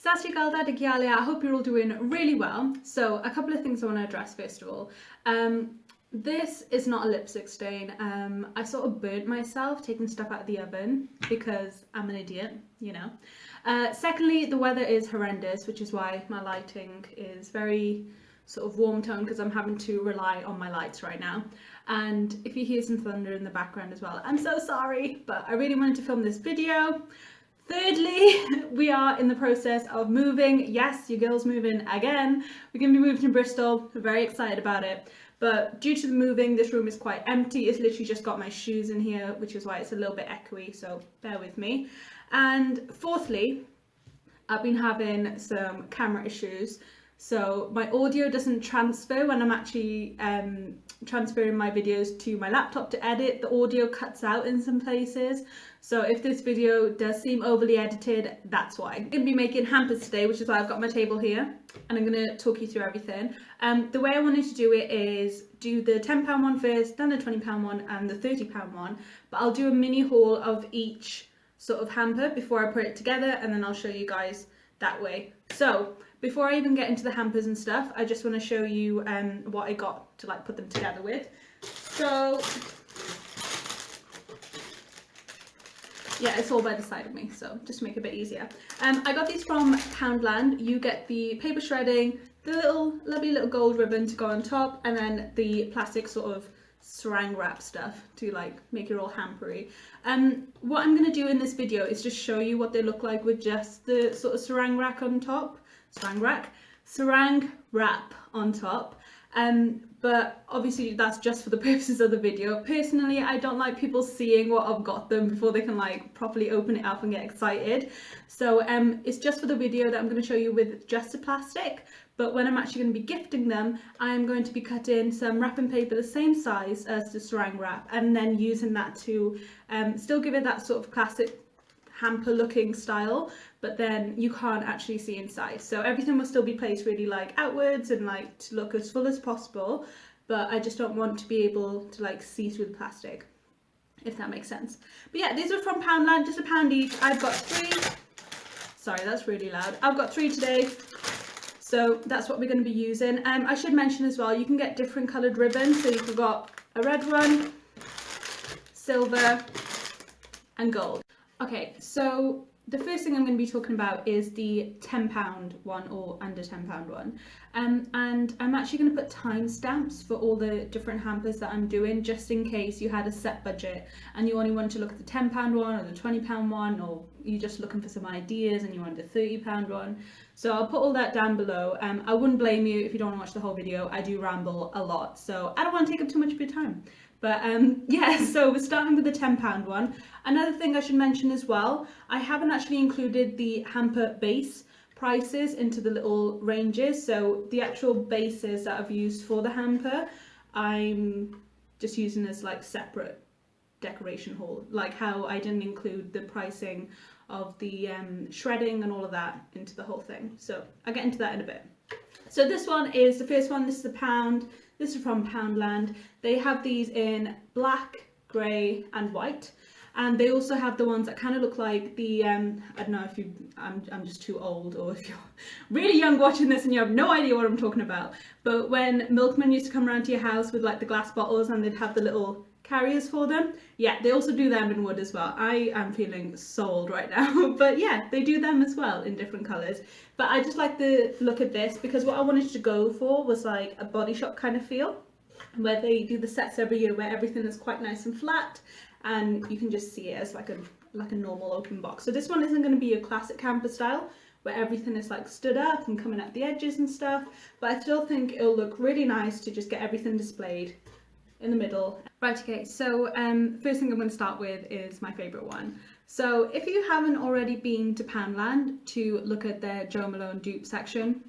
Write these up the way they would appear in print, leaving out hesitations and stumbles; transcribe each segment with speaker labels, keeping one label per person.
Speaker 1: Sat Sri Akal, I hope you're all doing really well. So a couple of things I want to address first of all. This is not a lipstick stain. I sort of burnt myself taking stuff out of the oven because I'm an idiot, you know. Secondly, the weather is horrendous, which is why my lighting is very sort of warm tone because I'm having to rely on my lights right now. And if you hear some thunder in the background as well, I'm so sorry, but I really wanted to film this video. Thirdly, we are in the process of moving. Yes, your girl's moving again. We're going to be moving to Bristol. We're very excited about it. But due to the moving, this room is quite empty. It's literally just got my shoes in here, which is why it's a little bit echoey, so bear with me. And fourthly, I've been having some camera issues. So my audio doesn't transfer when I'm actually transferring my videos to my laptop to edit. The audio cuts out in some places. So if this video does seem overly edited, that's why. I'm going to be making hampers today, which is why I've got my table here. And I'm going to talk you through everything. The way I wanted to do it is do the £10 one first, then the £20 one and the £30 one. But I'll do a mini haul of each sort of hamper before I put it together, and then I'll show you guys that way. So before I even get into the hampers and stuff, I just want to show you what I got to like put them together with. So yeah, it's all by the side of me, so just to make it a bit easier. I got these from Poundland. You get the paper shredding, the little lovely little gold ribbon to go on top, and then the plastic sort of saran wrap stuff to like make it all hampery. What I'm going to do in this video is just show you what they look like with just the sort of saran wrap on top. Saran wrap on top. But obviously that's just for the purposes of the video. Personally, I don't like people seeing what I've got them before they can like properly open it up and get excited. So it's just for the video that I'm going to show you with just the plastic. But when I'm actually going to be gifting them, I'm going to be cutting some wrapping paper the same size as the saran wrap, and then using that to still give it that sort of classic hamper looking style, but then you can't actually see inside. So everything will still be placed really like outwards and like to look as full as possible, but I just don't want to be able to like see through the plastic, if that makes sense. But yeah, these are from Poundland, just £1 each. I've got 3. Sorry, that's really loud. I've got 3 today. So that's what we're going to be using. I should mention as well, you can get different coloured ribbons. So you've got a red one, silver and gold. Okay, so the first thing I'm going to be talking about is the £10 one or under £10 one. And I'm actually going to put timestamps for all the different hampers that I'm doing, just in case you had a set budget and you only wanted to look at the £10 one or the £20 one, or you're just looking for some ideas and you wanted a £30 one. So I'll put all that down below. I wouldn't blame you if you don't want to watch the whole video. I do ramble a lot, so I don't want to take up too much of your time. But yeah, so we're starting with the £10 one. Another thing I should mention as well, I haven't actually included the hamper base prices into the little ranges. So the actual bases that I've used for the hamper, I'm just using as like separate decoration haul, like how I didn't include the pricing of the shredding and all of that into the whole thing. So I'll get into that in a bit. So this one is the first one. This is £1. This is from Poundland. They have these in black, grey and white. And they also have the ones that kind of look like the, I don't know if you, I'm just too old, or if you're really young watching this and you have no idea what I'm talking about. But when milkmen used to come around to your house with like the glass bottles and they'd have the little carriers for them, yeah, they also do them in wood as well. I am feeling so old right now, but yeah, they do them as well in different colours. But I just like the look of this because what I wanted to go for was like a Body Shop kind of feel, where they do the sets every year where everything is quite nice and flat and you can just see it as like a normal open box. So this one isn't going to be a classic hamper style where everything is like stood up and coming at the edges and stuff, but I still think it'll look really nice to just get everything displayed in the middle. Right, okay, so first thing I'm going to start with is my favourite one. So if you haven't already been to Poundland to look at their Jo Malone dupe section,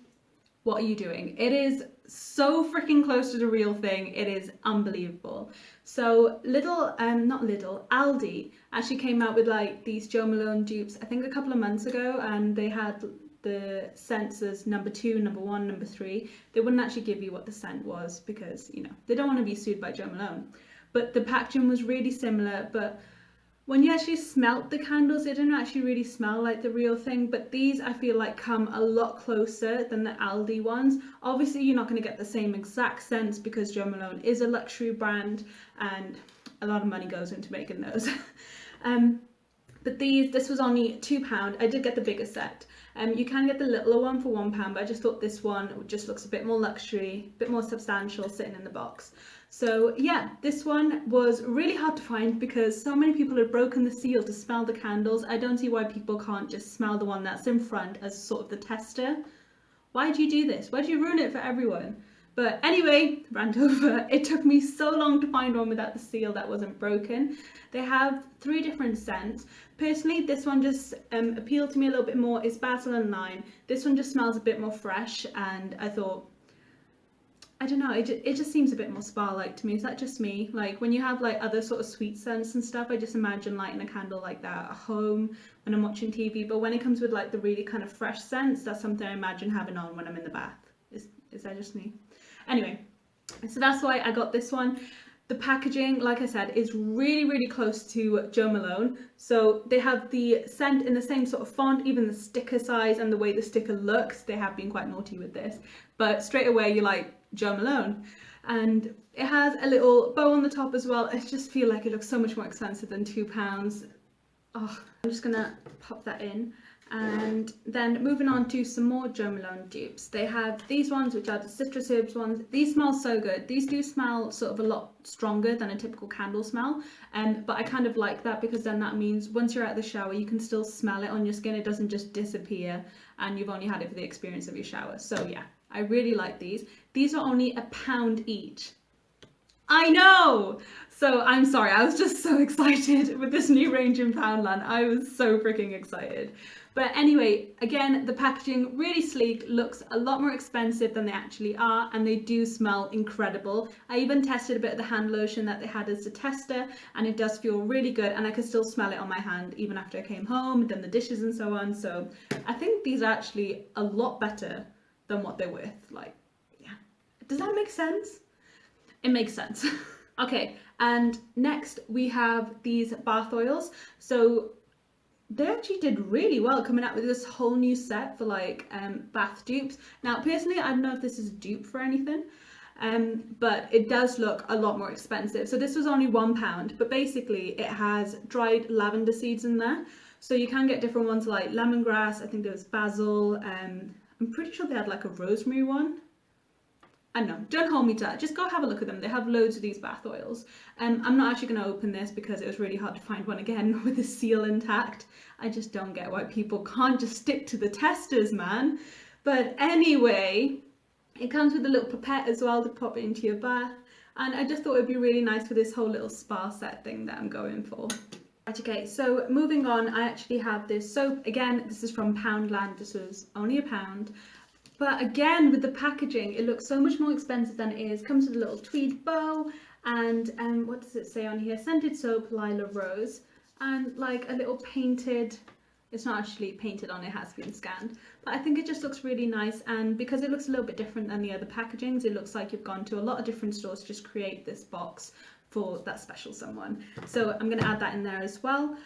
Speaker 1: what are you doing? It is so freaking close to the real thing. It is unbelievable. So Aldi actually came out with like these Jo Malone dupes I think a couple of months ago, and they had the scents as number 2, number 1, number 3. They wouldn't actually give you what the scent was because, you know, they don't want to be sued by Jo Malone. But the packaging was really similar, but when you actually smelt the candles, they didn't actually really smell like the real thing, but these I feel like come a lot closer than the Aldi ones. Obviously you're not going to get the same exact scents because Jo Malone is a luxury brand and a lot of money goes into making those. But this was only £2. I did get the bigger set. You can get the littler one for £1, but I just thought this one just looks a bit more luxury, a bit more substantial sitting in the box. So yeah, this one was really hard to find because so many people had broken the seal to smell the candles. I don't see why people can't just smell the one that's in front as sort of the tester. Why do you do this? Why do you ruin it for everyone? But anyway, rant over. It took me so long to find one without the seal that wasn't broken. They have 3 different scents. Personally, this one just appealed to me a little bit more. It's basil and lime. This one just smells a bit more fresh, and I thought, I don't know, it just seems a bit more spa-like to me. Is that just me? Like when you have like other sort of sweet scents and stuff, I just imagine lighting a candle like that at home when I'm watching TV. But when it comes with like the really kind of fresh scents, that's something I imagine having on when I'm in the bath. Is that just me? Anyway, so that's why I got this one. The packaging, like I said, is really, really close to Jo Malone. So they have the scent in the same sort of font, even the sticker size and the way the sticker looks. They have been quite naughty with this. But straight away, you're like, Jo Malone. And it has a little bow on the top as well. I just feel like it looks so much more expensive than £2. Oh, I'm just gonna pop that in. And then moving on to some more Jo Malone dupes. They have these ones, which are the citrus herbs ones. These smell so good. These do smell sort of a lot stronger than a typical candle smell. But I kind of like that because then that means once you're out of the shower, you can still smell it on your skin. It doesn't just disappear and you've only had it for the experience of your shower. So yeah, I really like these. These are only £1 each. I know! So I'm sorry, I was just so excited with this new range in Poundland. I was so freaking excited. But anyway, again, the packaging really sleek, looks a lot more expensive than they actually are, and they do smell incredible. I even tested a bit of the hand lotion that they had as a tester, and it does feel really good, and I could still smell it on my hand even after I came home, done the dishes and so on. So I think these are actually a lot better than what they're worth. Like, yeah. Does that make sense? It makes sense. Okay, and next we have these bath oils. So they actually did really well coming out with this whole new set for like bath dupes. Now personally, I don't know if this is a dupe for anything, but it does look a lot more expensive. So this was only £1, but basically it has dried lavender seeds in there. So you can get different ones like lemongrass, I think there was basil, I'm pretty sure they had like a rosemary one. I don't know, don't hold me to that, just go have a look at them. They have loads of these bath oils. I'm not actually going to open this because it was really hard to find one again with the seal intact. I just don't get why people can't just stick to the testers, man. But anyway, it comes with a little pipette as well to pop it into your bath. And I just thought it'd be really nice for this whole little spa set thing that I'm going for. Right, okay, so moving on, I actually have this soap. Again, this is from Poundland. This was only £1. But again, with the packaging, it looks so much more expensive than it is. Comes with a little tweed bow and what does it say on here? Scented soap, Lila Rose, and like a little painted, it's not actually painted on, it has been scanned. But I think it just looks really nice, and because it looks a little bit different than the other packagings, it looks like you've gone to a lot of different stores to just create this box for that special someone. So I'm going to add that in there as well.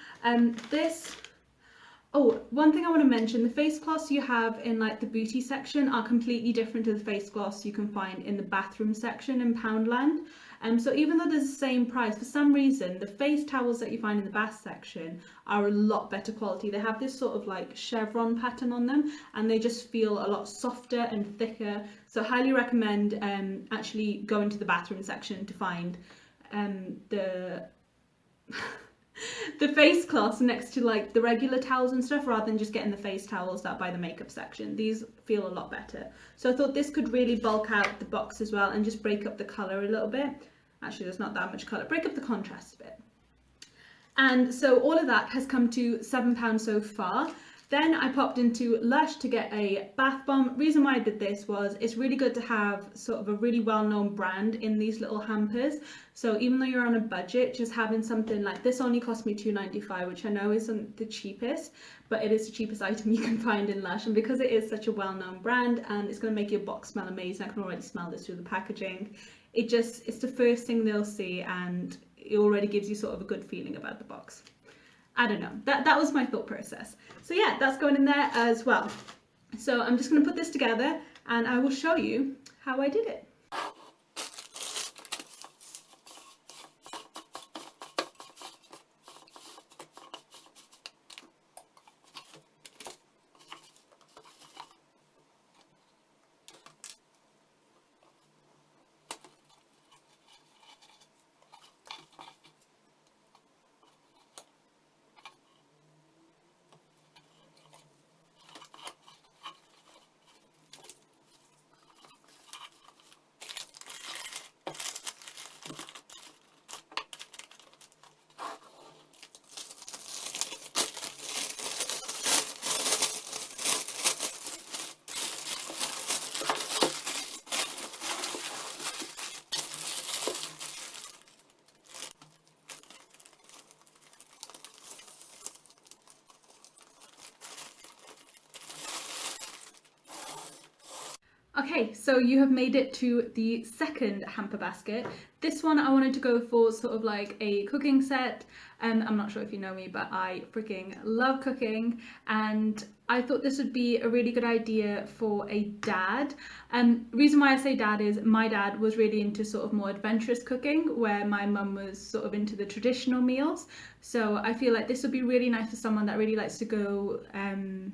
Speaker 1: Oh, one thing I want to mention, the face cloths you have in like the beauty section are completely different to the face cloths you can find in the bathroom section in Poundland. So even though there's the same price, for some reason the face towels that you find in the bath section are a lot better quality. They have this sort of like chevron pattern on them and they just feel a lot softer and thicker. So I highly recommend actually going to the bathroom section to find the face cloths next to like the regular towels and stuff, rather than just getting the face towels that by the makeup section. These feel a lot better. So I thought this could really bulk out the box as well and just break up the colour a little bit. Actually, there's not that much colour. Break up the contrast a bit. And so all of that has come to £7 so far. Then I popped into Lush to get a bath bomb. Reason why I did this was it's really good to have sort of a really well-known brand in these little hampers. So even though you're on a budget, just having something like this only cost me £2.95, which I know isn't the cheapest, but it is the cheapest item you can find in Lush. And because it is such a well-known brand and it's going to make your box smell amazing, I can already smell this through the packaging. It's the first thing they'll see and it already gives you sort of a good feeling about the box. I don't know, that was my thought process. So yeah, that's going in there as well. So I'm just going to put this together and I will show you how I did it. Okay, so you have made it to the second hamper basket. This one I wanted to go for sort of like a cooking set. I'm not sure if you know me, but I freaking love cooking, and I thought this would be a really good idea for a dad. Reason why I say dad is my dad was really into sort of more adventurous cooking, where my mum was sort of into the traditional meals. So I feel like this would be really nice for someone that really likes to go and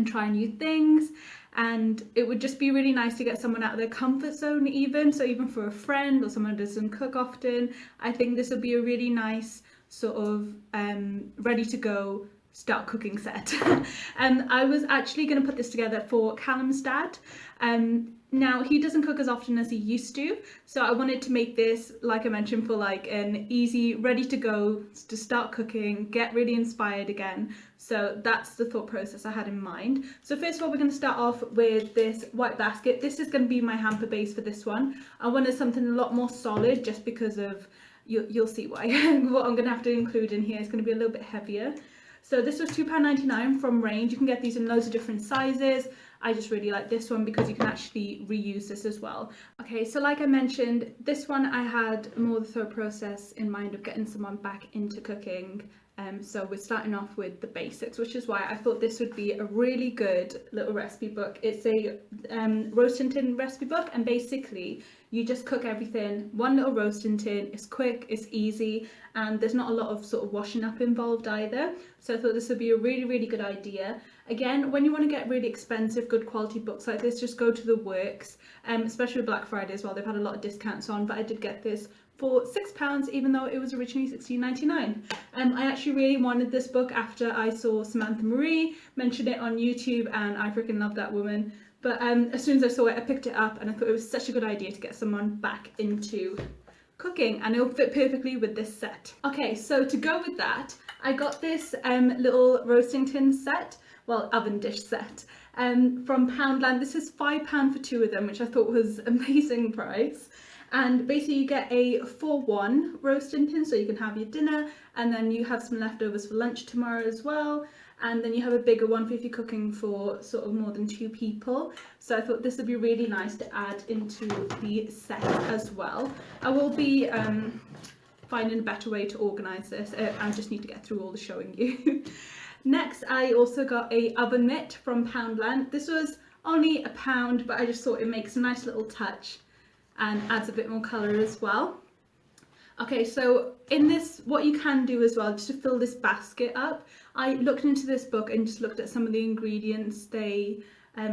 Speaker 1: try new things. And it would just be really nice to get someone out of their comfort zone even. So even for a friend or someone who doesn't cook often, I think this would be a really nice sort of ready to go start cooking set. I was actually going to put this together for Callum's dad. Now he doesn't cook as often as he used to, so I wanted to make this, like I mentioned, for like an easy, ready to go to start cooking, get really inspired again. So that's the thought process I had in mind. So first of all, we're going to start off with this white basket. This is going to be my hamper base for this one. I wanted something a lot more solid just because of, you'll see why. What I'm going to have to include in here is going to be a little bit heavier. So this was £2.99 from Range. You can get these in loads of different sizes. I just really like this one because you can actually reuse this as well. Okay, so like I mentioned, this one I had more the thought process in mind of getting someone back into cooking. So we're starting off with the basics, which is why I thought this would be a really good little recipe book. It's a roasting tin recipe book, and basically you just cook everything, one little roasting tin. It's quick, it's easy, and there's not a lot of sort of washing up involved either. So I thought this would be a really, really good idea. Again, when you want to get really expensive, good quality books like this, just go to the Works, especially with Black Friday as well. They've had a lot of discounts on, but I did get this for £6, even though it was originally £16.99. I actually really wanted this book after I saw Samantha Marie mention it on YouTube, and I freaking love that woman. But as soon as I saw it, I picked it up, and I thought it was such a good idea to get someone back into cooking, and it'll fit perfectly with this set. Okay, so to go with that, I got this little roasting tin set, well, oven dish set, from Poundland. This is £5 for two of them, which I thought was an amazing price. And basically you get a 4-1 roasting tin, so you can have your dinner, and then you have some leftovers for lunch tomorrow as well. And then you have a bigger one for if you're cooking for sort of more than 2 people. So I thought this would be really nice to add into the set as well. I will be finding a better way to organise this. I just need to get through all the showing you. Next, I also got a oven mitt from Poundland. This was only £1, but I just thought it makes a nice little touch and adds a bit more colour as well. Okay, so in this, what you can do as well, just to fill this basket up, I looked into this book and just looked at some of the ingredients they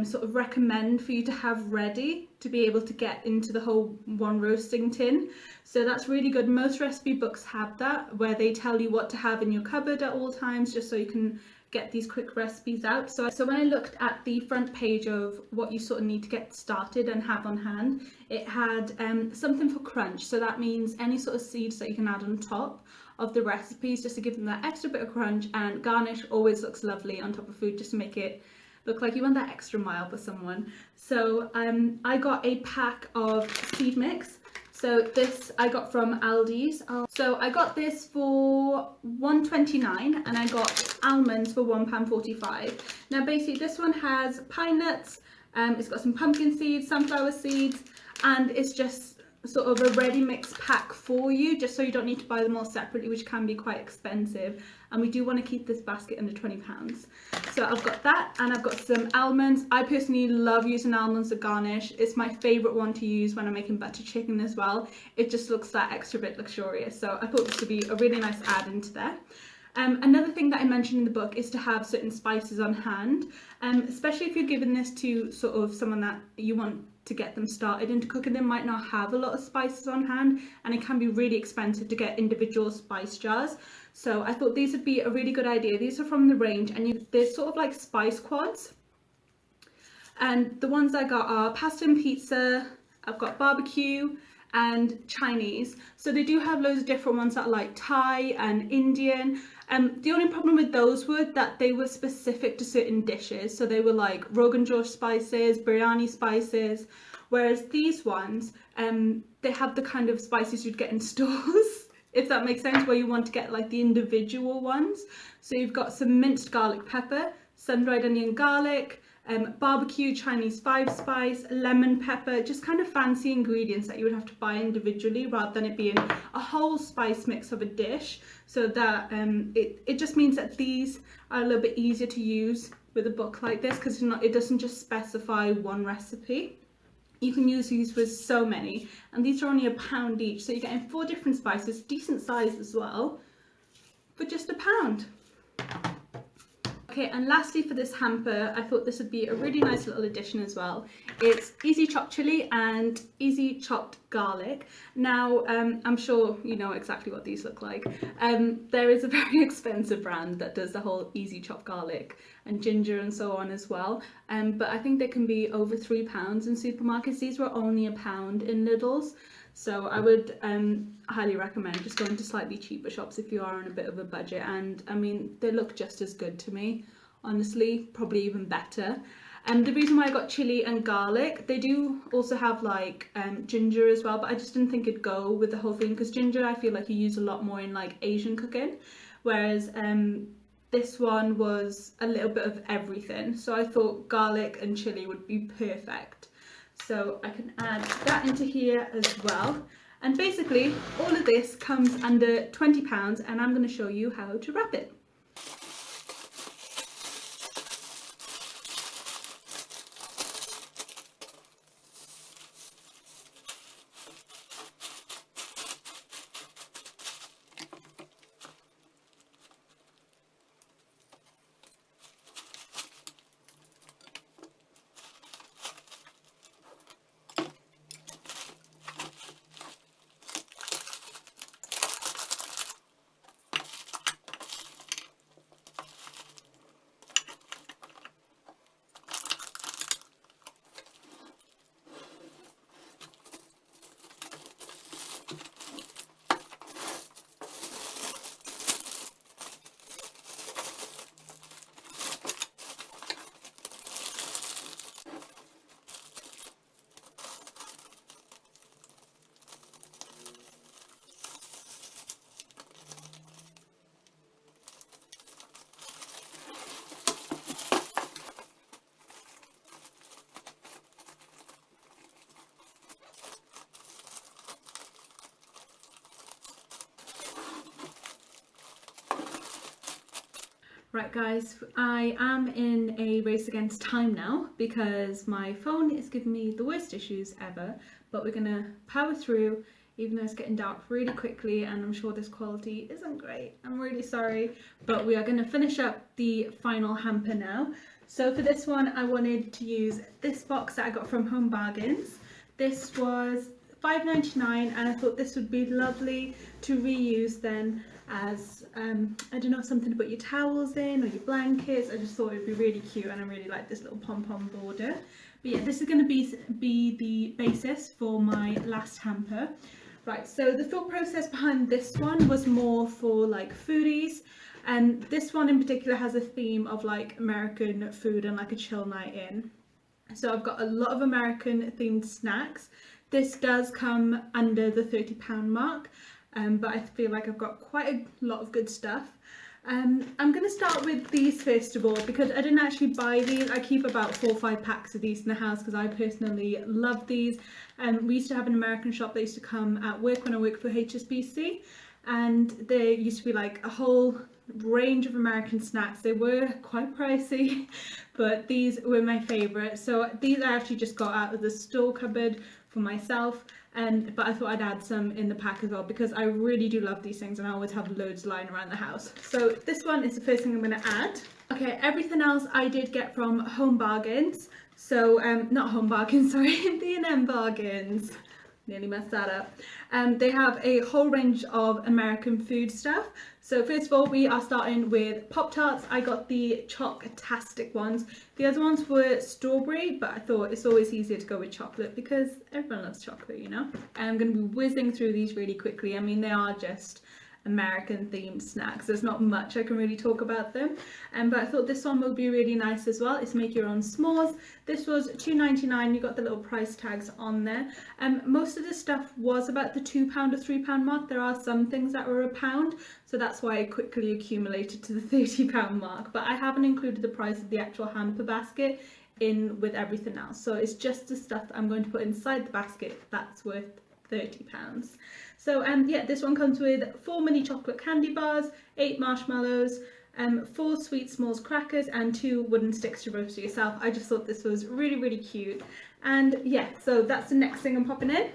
Speaker 1: sort of recommend for you to have ready to be able to get into the whole one roasting tin. So that's really good. Most recipe books have that, where they tell you what to have in your cupboard at all times, just so you can get these quick recipes out. So when I looked at the front page of what you sort of need to get started and have on hand, it had something for crunch. So that means any sort of seeds that you can add on top of the recipes, just to give them that extra bit of crunch. And garnish always looks lovely on top of food, just to make it look like you went that extra mile for someone. So I got a pack of seed mix. So this I got from Aldi's. So I got this for £1.29, and I got almonds for £1.45. Now basically this one has pine nuts, it's got some pumpkin seeds, sunflower seeds, and it's just sort of a ready mix pack for you, just so you don't need to buy them all separately, which can be quite expensive. and we do want to keep this basket under £20. So I've got that, and I've got some almonds. I personally love using almonds to garnish. It's my favourite one to use when I'm making butter chicken as well. It just looks that extra bit luxurious, so I thought this would be a really nice add into there. Another thing that I mentioned in the book is to have certain spices on hand, especially if you're giving this to sort of someone that you want to get them started into cooking. They might not have a lot of spices on hand, and it can be really expensive to get individual spice jars. So I thought these would be a really good idea. These are from the range, and they're sort of like spice quads. And the ones I got are pasta and pizza, I've got barbecue, and Chinese. So they do have loads of different ones that are like Thai and Indian. The only problem with those were that they were specific to certain dishes. So they were like Rogan Josh spices, biryani spices, whereas these ones, they have the kind of spices you'd get in stores, if that makes sense, where you want to get like the individual ones. So you've got some minced garlic pepper, sun-dried onion garlic, barbecue, Chinese 5-spice, lemon pepper, just kind of fancy ingredients that you would have to buy individually rather than it being a whole spice mix of a dish. So that it just means that these are a little bit easier to use with a book like this, because it doesn't just specify one recipe. You can use these with so many, and these are only £1 each, so you're getting 4 different spices, decent size as well, for just £1. Okay, and lastly for this hamper, I thought this would be a really nice little addition as well. It's easy chopped chili and easy chopped garlic. Now, I'm sure you know exactly what these look like. There is a very expensive brand that does the whole easy chopped garlic and ginger and so on as well. But I think they can be over £3 in supermarkets. These were only £1 in Lidl's. So I would highly recommend just going to slightly cheaper shops if you are on a bit of a budget. And I mean, they look just as good to me, honestly, probably even better. And the reason why I got chili and garlic, they do also have like ginger as well, but I just didn't think it'd go with the whole thing, because ginger I feel like you use a lot more in like Asian cooking, whereas this one was a little bit of everything. So I thought garlic and chili would be perfect. So I can add that into here as well. And basically all of this comes under £20, and I'm going to show you how to wrap it. Right guys, I am in a race against time now because my phone is giving me the worst issues ever, but we're gonna power through even though it's getting dark really quickly, and I'm sure this quality isn't great. I'm really sorry, but we are gonna finish up the final hamper now. So for this one, I wanted to use this box that I got from Home Bargains. This was £5.99, and I thought this would be lovely to reuse then as I don't know, something to put your towels in or your blankets. I just thought it would be really cute, and I really like this little pom-pom border. But yeah, this is going to be the basis for my last hamper. Right, so the thought process behind this one was more for like foodies, and this one in particular has a theme of like American food and like a chill night in. So I've got a lot of American themed snacks. This does come under the £30 mark. But I feel like I've got quite a lot of good stuff. I'm going to start with these first of all, because I didn't actually buy these. I keep about 4 or 5 packs of these in the house because I personally love these. We used to have an American shop that used to come at work when I worked for HSBC, and there used to be like a whole range of American snacks. They were quite pricey, but these were my favourite. So these I actually just got out of the store cupboard for myself, but I thought I'd add some in the pack as well because I really do love these things and I always have loads lying around the house. So this one is the first thing I'm going to add. Okay, everything else I did get from Home Bargains. So, not Home Bargains, sorry, B&M Bargains. Nearly messed that up. They have a whole range of American food stuff. So first of all, we are starting with Pop-Tarts. I got the Choc-tastic ones. The other ones were strawberry, but I thought it's always easier to go with chocolate because everyone loves chocolate, you know. I'm going to be whizzing through these really quickly. I mean, they are just American themed snacks. There's not much I can really talk about them, but I thought this one would be really nice as well. It's make your own s'mores. This was $2.99. You got the little price tags on there. Most of the stuff was about the £2 or £3 mark. There are some things that were £1, so that's why it quickly accumulated to the £30 mark, but I haven't included the price of the actual hamper basket in with everything else, so it's just the stuff that I'm going to put inside the basket that's worth £30. So yeah, this one comes with 4 mini chocolate candy bars, 8 marshmallows, 4 sweet s'mores crackers and 2 wooden sticks to roast yourself. I just thought this was really, really cute. And yeah, so that's the next thing I'm popping in.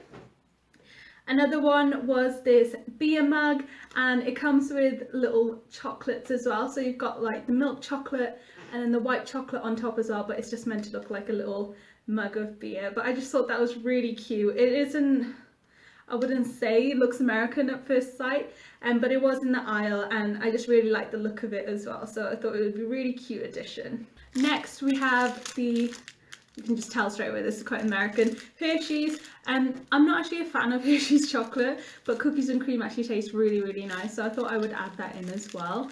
Speaker 1: Another one was this beer mug, and it comes with little chocolates as well. So you've got like the milk chocolate and then the white chocolate on top as well, but it's just meant to look like a little mug of beer. But I just thought that was really cute. It isn't, I wouldn't say it looks American at first sight, but it was in the aisle and I just really like the look of it as well, so I thought it would be a really cute addition. Next we have the, you can just tell straight away this is quite American, Hershey's. I'm not actually a fan of Hershey's chocolate, but cookies and cream actually taste really, really nice, so I thought I would add that in as well.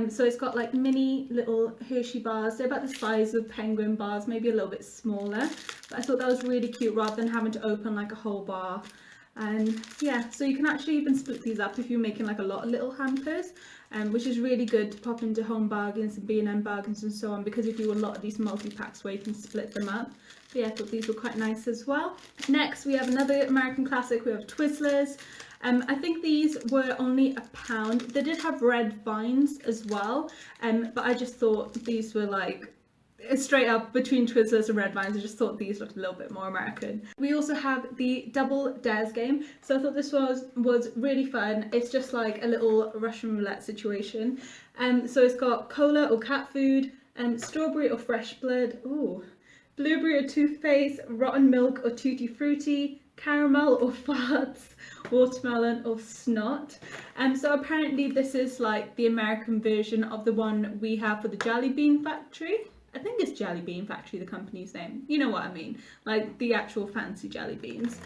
Speaker 1: So it's got like mini little Hershey bars. They're about the size of penguin bars, maybe a little bit smaller, but I thought that was really cute rather than having to open like a whole bar. And yeah, so you can actually even split these up if you're making like a lot of little hampers, which is really good to pop into Home Bargains and B&M Bargains and so on, because you do a lot of these multi-packs where you can split them up. But yeah, I thought these were quite nice as well. Next we have another American classic, we have Twizzlers. I think these were only £1. They did have red vines as well, but I just thought these were like straight up between Twizzlers and red vines. I just thought these looked a little bit more American. We also have the Double Dares game, so I thought this was really fun. It's just like a little Russian roulette situation. So it's got cola or cat food, strawberry or fresh blood, ooh, blueberry or toothpaste, rotten milk or tutti frutti, caramel or farts, watermelon or snot. So apparently this is like the American version of the one we have for the Jelly Bean Factory. I think it's Jelly Bean Factory, the company's name. You know what I mean, like the actual fancy jelly beans.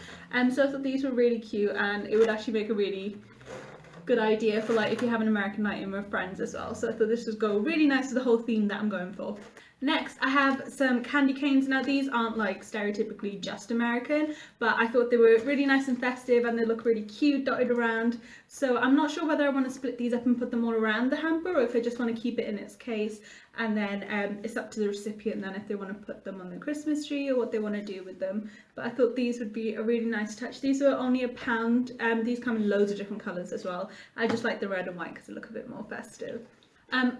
Speaker 1: So I thought these were really cute, and it would actually make a really good idea for like if you have an American night in with friends as well. So I thought this would go really nice with the whole theme that I'm going for. Next, I have some candy canes. Now these aren't like stereotypically just American, but I thought they were really nice and festive and they look really cute dotted around. So I'm not sure whether I want to split these up and put them all around the hamper, or if I just want to keep it in its case, and then it's up to the recipient then if they want to put them on the Christmas tree or what they want to do with them. But I thought these would be a really nice touch. These were only £1. These come in loads of different colours as well. I just like the red and white because they look a bit more festive.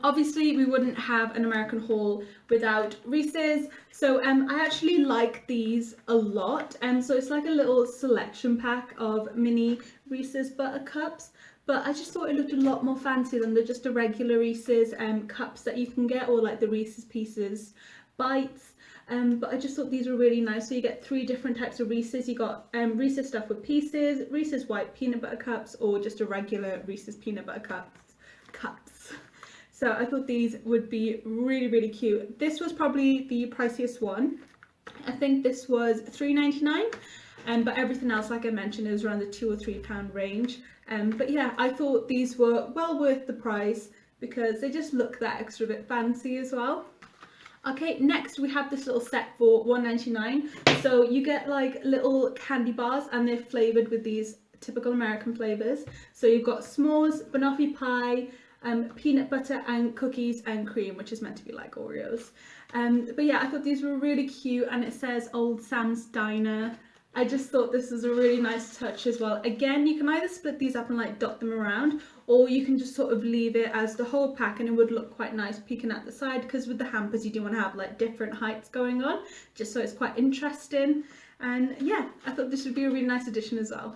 Speaker 1: Obviously we wouldn't have an American haul without Reese's, so I actually like these a lot. So it's like a little selection pack of mini Reese's Buttercups, but I just thought it looked a lot more fancy than the just a regular Reese's cups that you can get, or like the Reese's Pieces bites. But I just thought these were really nice. So you get 3 different types of Reese's. You got Reese's stuff with pieces, Reese's white peanut butter cups, or just a regular Reese's peanut butter cups. So I thought these would be really, really cute. This was probably the priciest one. I think this was $3.99, but everything else, like I mentioned, is around the £2 or £3 range. But yeah, I thought these were well worth the price because they just look that extra bit fancy as well. Okay, next we have this little set for $1.99. So you get like little candy bars and they're flavoured with these typical American flavours. So you've got s'mores, banoffee pie, peanut butter and cookies and cream, which is meant to be like Oreos. But yeah, I thought these were really cute, and it says Old Sam's Diner I just thought this was a really nice touch as well. Again, you can either split these up and like dot them around, or you can just sort of leave it as the whole pack and it would look quite nice peeking at the side, because with the hampers you do want to have like different heights going on, just so it's quite interesting. And yeah, I thought this would be a really nice addition as well.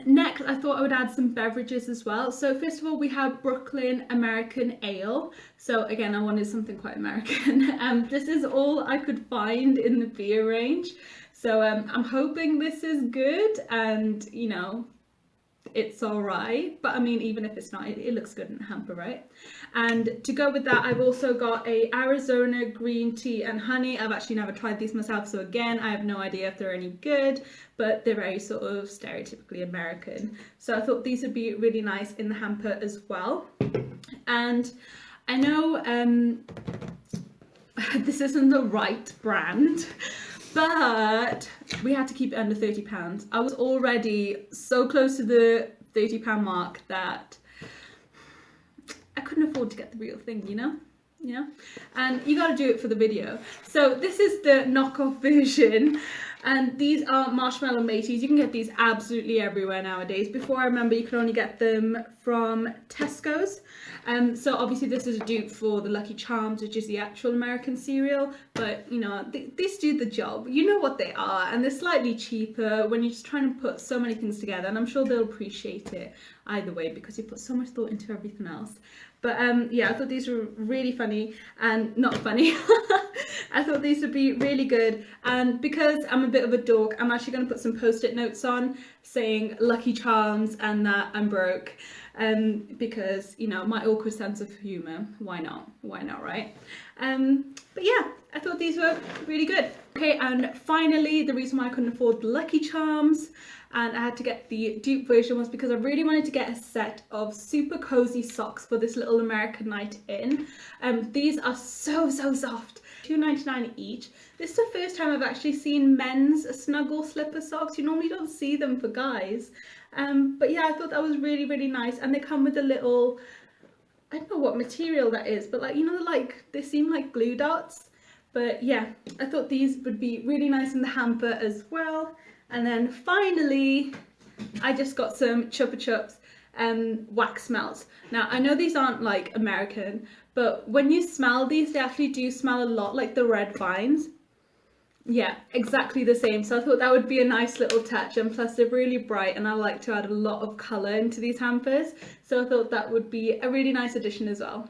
Speaker 1: Next, I thought I would add some beverages as well. So first of all, we have Brooklyn American Ale. So again, I wanted something quite American. This is all I could find in the beer range. So I'm hoping this is good and, you know, it's all right. But I mean, even if it's not, it looks good in a hamper, right? And to go with that, I've also got a Arizona green tea and honey. I've actually never tried these myself, so again, I have no idea if they're any good, but they're very sort of stereotypically American. So I thought these would be really nice in the hamper as well. And I know this isn't the right brand, but we had to keep it under £30. I was already so close to the £30 mark that I couldn't afford to get the real thing, you know? Yeah, and you got to do it for the video. So this is the knockoff version, and these are marshmallow mateys. You can get these absolutely everywhere nowadays. Before, I remember you could only get them from Tesco's. So obviously this is a dupe for the Lucky Charms, which is the actual American cereal, but you know, these do the job. You know what they are, and they're slightly cheaper when you're just trying to put so many things together, and I'm sure they'll appreciate it either way because you put so much thought into everything else. But yeah, I thought these were really funny, and not funny. I thought these would be really good, and because I'm a bit of a dork, I'm actually going to put some post-it notes on saying Lucky Charms and that I'm broke, because, you know, my awkward sense of humour, why not, right? But yeah, I thought these were really good. Okay, and finally, the reason why I couldn't afford the Lucky Charms and I had to get the dupe version was because I really wanted to get a set of super cozy socks for this little American night in. These are so soft, £2.99 each. This is the first time I've actually seen men's snuggle slipper socks. You normally don't see them for guys. But yeah, I thought that was really nice, and they come with a little, I don't know what material that is, but like, you know, like they seem like glue dots. But yeah, I thought these would be really nice in the hamper as well. And then finally, I just got some Chupa Chups wax melts. Now, I know these aren't like American, but when you smell these, they actually do smell a lot like the red vines. Yeah, exactly the same. So I thought that would be a nice little touch, and plus they're really bright and I like to add a lot of colour into these hampers. So I thought that would be a really nice addition as well.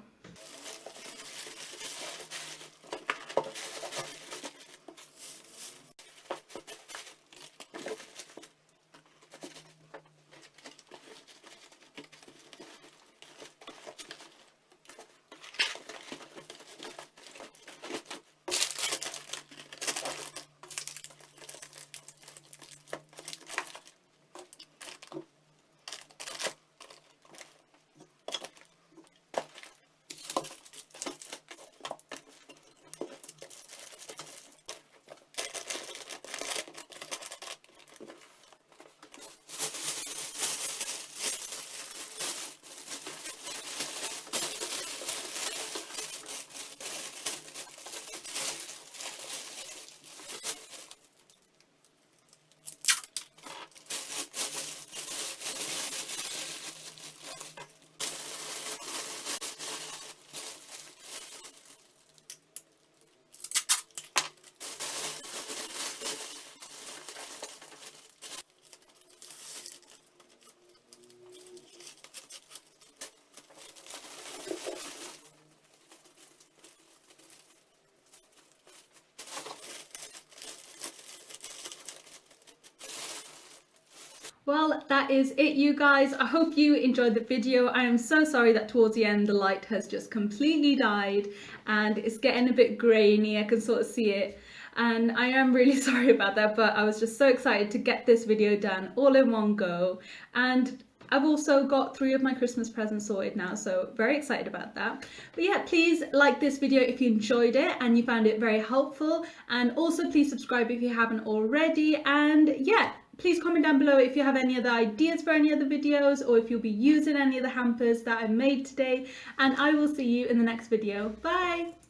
Speaker 1: Well, that is it, you guys. I hope you enjoyed the video. I am so sorry that towards the end the light has just completely died and it's getting a bit grainy. I can sort of see it, and I am really sorry about that, but I was just so excited to get this video done all in one go. And I've also got 3 of my Christmas presents sorted now, so very excited about that. But yeah, please like this video if you enjoyed it and you found it very helpful, and also please subscribe if you haven't already. And yeah, please comment down below if you have any other ideas for any other videos, or if you'll be using any of the hampers that I made today, and I will see you in the next video. Bye!